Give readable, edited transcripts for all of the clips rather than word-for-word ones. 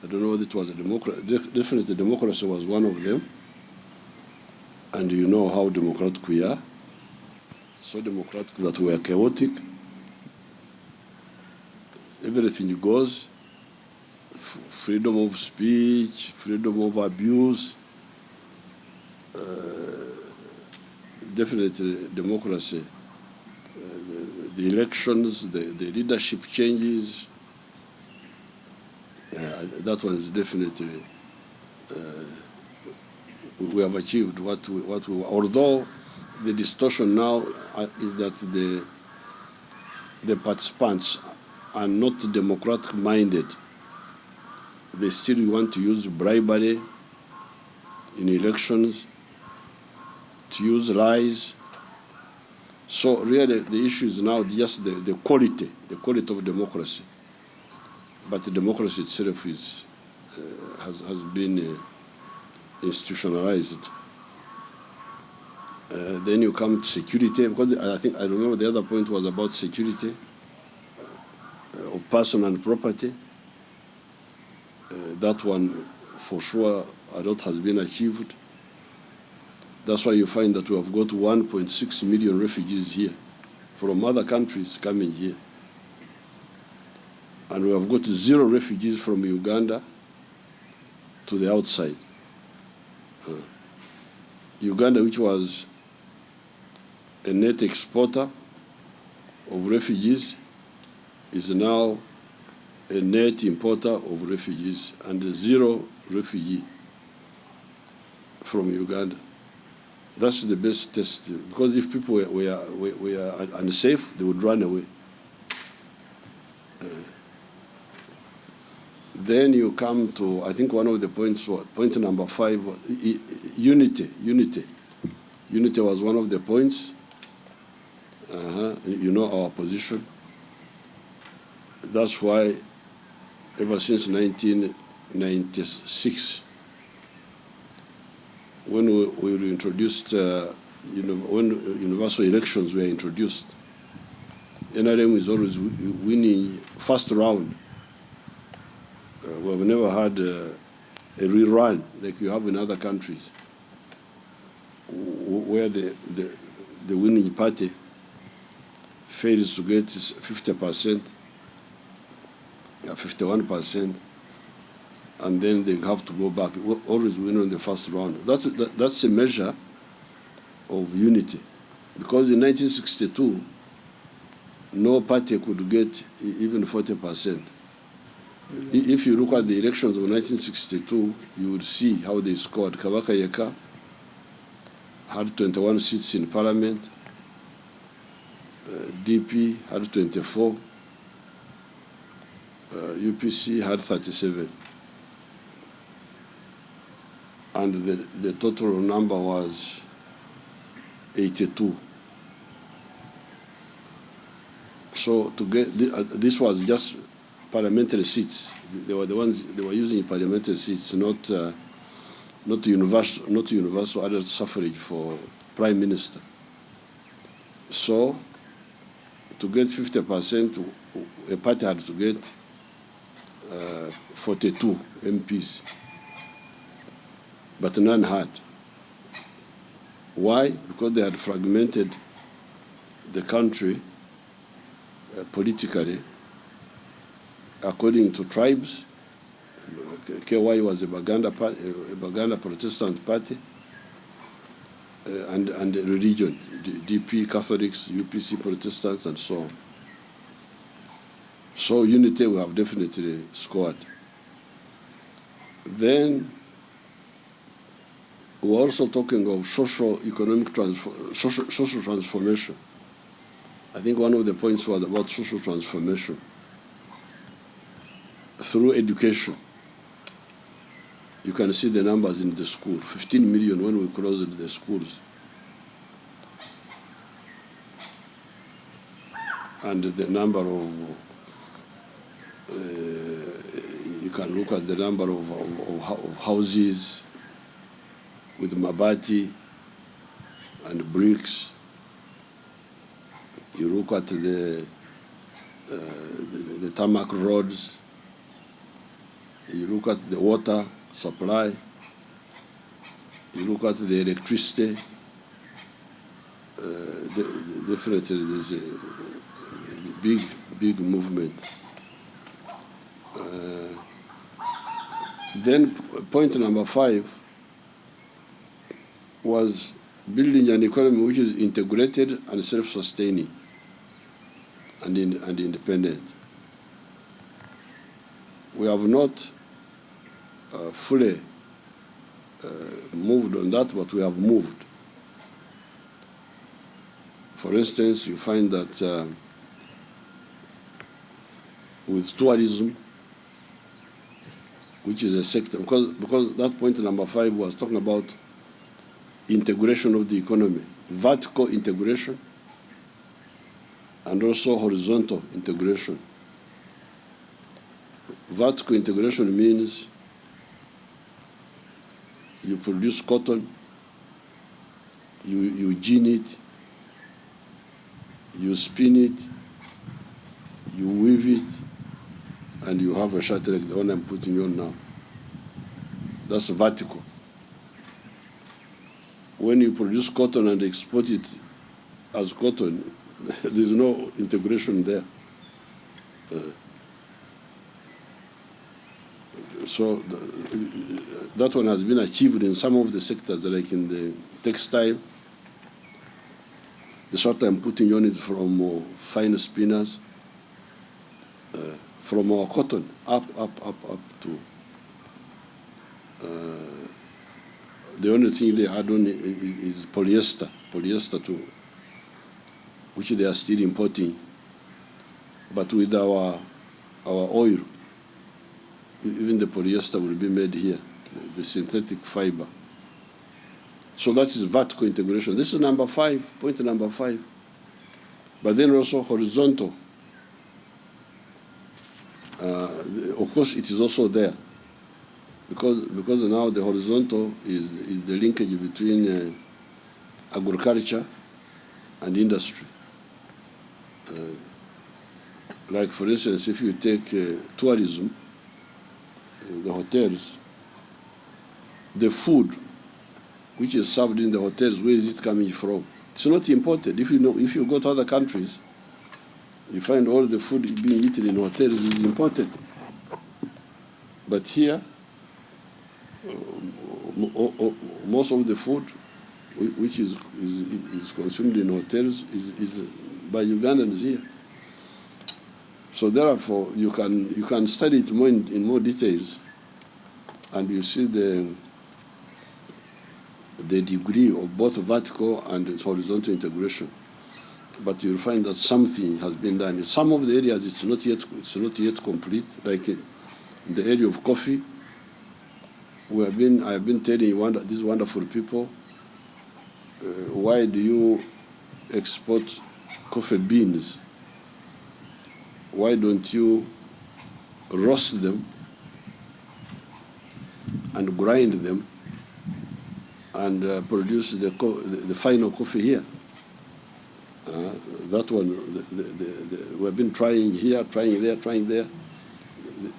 I don't know whether it was a democracy. Definitely democracy was one of them. And you know how democratic we are. So democratic that we are chaotic. Everything goes. Freedom of speech, freedom of abuse. Definitely democracy. The elections, the leadership changes. That one is definitely we have achieved what we although the distortion now is that the participants are not democratic minded. They still want to use bribery in elections, to use lies. So really the issue is now just the quality of democracy. But the democracy itself is, has been institutionalized. Then you come to security, because I remember the other point was about security of person and property. That one, for sure, a lot has been achieved. That's why you find that we have got 1.6 million refugees here from other countries coming here. And we have got 0 refugees from Uganda to the outside. Uganda, which was a net exporter of refugees, is now a net importer of refugees, and 0 refugee from Uganda. That's the best test, because if people were unsafe, they would run away. Then you come to, I think one of the points, point number 5, unity. Unity was one of the points. You know our position. That's why ever since 1996, when we were introduced, when universal elections were introduced, NRM is always winning first round. We have never had a rerun like you have in other countries, where the winning party fails to get 50%, 51%, and then they have to go back. We always win on the first round. That's a measure of unity, because in 1962, no party could get even 40%. If you look at the elections of 1962, you would see how they scored. Kabaka Yeka had 21 seats in parliament. DP had 24. UPC had 37. And the total number was 82. So to get this was just parliamentary seats. They were the ones they were using parliamentary seats, not universal adult suffrage for prime minister. So to get 50%, a party had to get 42 MPs, but none had. Why? Because they had fragmented the country politically according to tribes. KY was a Baganda Protestant party, and religion, DP Catholics, UPC Protestants, and so on. So unity we have definitely scored. Then we're also talking of social transformation. I think one of the points was about social transformation through education. You can see the numbers in the school, 15 million when we closed the schools. And the number of, you can look at the number of houses with mabati and bricks. You look at the tarmac roads. You look at the water supply, you look at the electricity, definitely there's a big movement. Then point number 5 was building an economy which is integrated and self-sustaining and independent. We have not fully moved on that, but we have moved. For instance, you find that with tourism, which is a sector, because that point number 5 was talking about integration of the economy, vertical integration and also horizontal integration. Vertical integration means you produce cotton, you gin it, you spin it, you weave it, and you have a shirt like the one I'm putting on now. That's vertical. When you produce cotton and export it as cotton, there's no integration there. So that one has been achieved in some of the sectors, like in the textile. The shirt I'm putting on is from fine spinners, from our cotton up to. The only thing they add on is polyester too, which they are still importing. But with our oil, even the polyester will be made here, the synthetic fiber. So that is vertical integration. This is number 5, point number 5. But then also horizontal. Of course, it is also there. Because now the horizontal is the linkage between agriculture and industry. Like for instance, if you take tourism, the hotels, the food which is served in the hotels, where is it coming from? It's not imported. If you go to other countries, you find all the food being eaten in hotels is imported. But here, most of the food which is consumed in hotels is by Ugandans here. So therefore, you can study it more in more details, and you see the degree of both vertical and horizontal integration. But you'll find that something has been done. In some of the areas, it's not yet complete. Like in the area of coffee, I have been telling these wonderful people, why do you export coffee beans? Why don't you roast them and grind them and produce the final coffee here? That one, we've been trying here, trying there.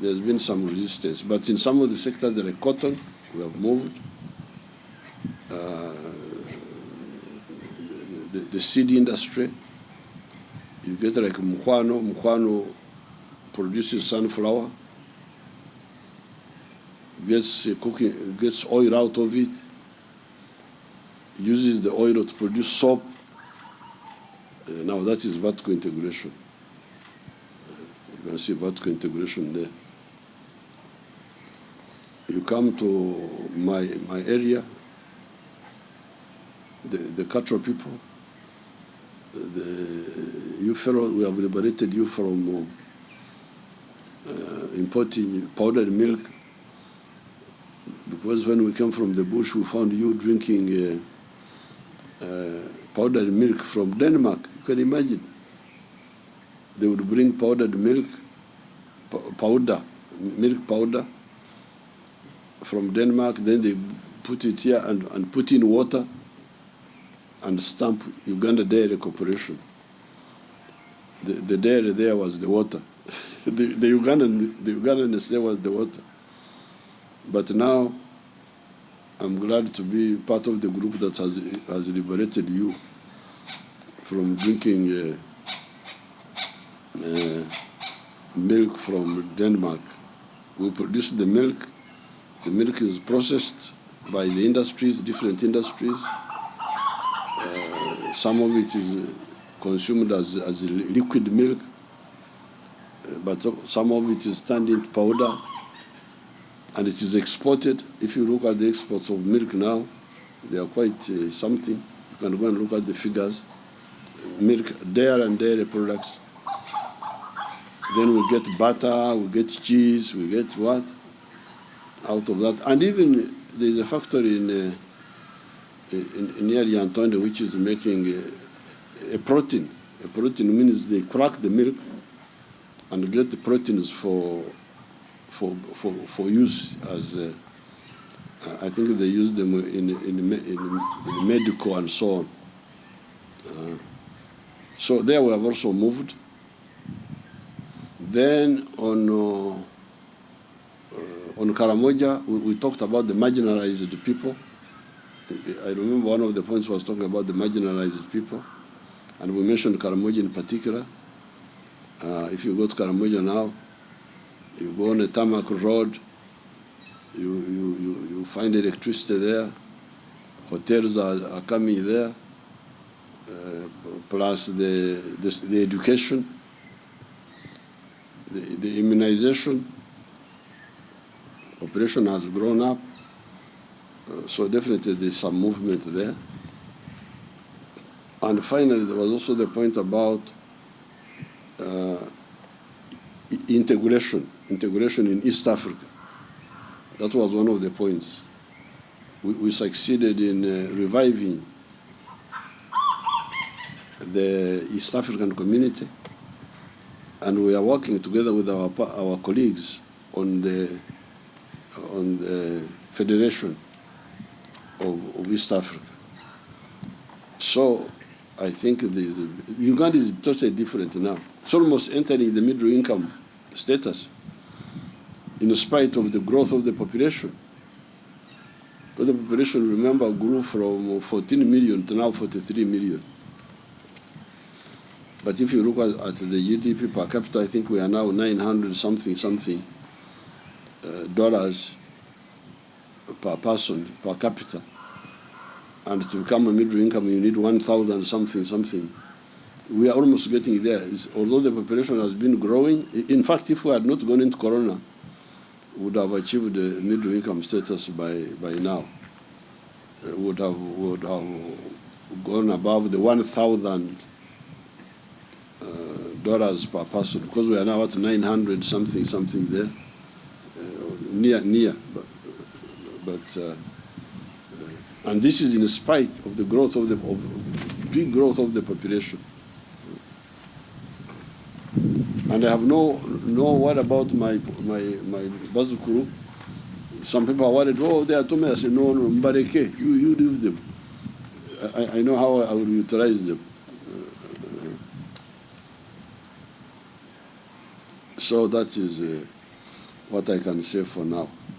There's been some resistance. But in some of the sectors, like cotton, we have moved. The seed industry, you get like Mukwano produces sunflower, gets oil out of it, uses the oil to produce soap. Now that is vertical integration. You can see vertical integration there. You come to my area, the Katra people, you fellow, we have liberated you from importing powdered milk, because when we came from the bush, we found you drinking powdered milk from Denmark. You can imagine. They would bring powdered milk, milk powder from Denmark, then they put it here and put in water and stamp Uganda Dairy Corporation. The dairy there was the water. the Ugandans there was the water. But now, I'm glad to be part of the group that has liberated you from drinking milk from Denmark. We produce the milk. The milk is processed by the industries, different industries. Some of it is consumed as liquid milk, but some of it is turned into powder, and it is exported. If you look at the exports of milk now, they are quite something. You can go and look at the figures. Milk, dairy and dairy products. Then we get butter, we get cheese, we get what? Out of that. And even there's a factory in near Antonio which is making a protein. A protein means they crack the milk and get the proteins for use as I think they use them in medical and so on. So there we have also moved. Then on Karamoja, we talked about the marginalized people. I remember one of the points was talking about the marginalized people, and we mentioned Karamoja in particular. If you go to Karamoja now, you go on a tarmac road, you find electricity there, hotels are coming there, plus the education, the immunization. Population has grown up, so definitely there's some movement there. And finally, there was also the point about integration in East Africa. That was one of the points. We succeeded in reviving the East African community, and we are working together with our colleagues on the Federation of East Africa. So I think Uganda is totally different now. It's almost entering the middle income status in spite of the growth of the population. But the population, remember, grew from 14 million to now 43 million. But if you look at the GDP per capita, I think we are now 900 something dollars per person, per capita. And to become a middle income, you need 1,000 something. We are almost getting there. Although the population has been growing, in fact, if we had not gone into Corona, we would have achieved the middle income status by now. Would have gone above the 1,000 dollars per person, because we are now at 900 something there, near. And this is in spite of the growth of big growth of the population. And I have no what about my Bazu crew. Some people are worried, oh, they are to me. I say, no, Mbareke, you leave them. I know how I will utilize them. So that is what I can say for now.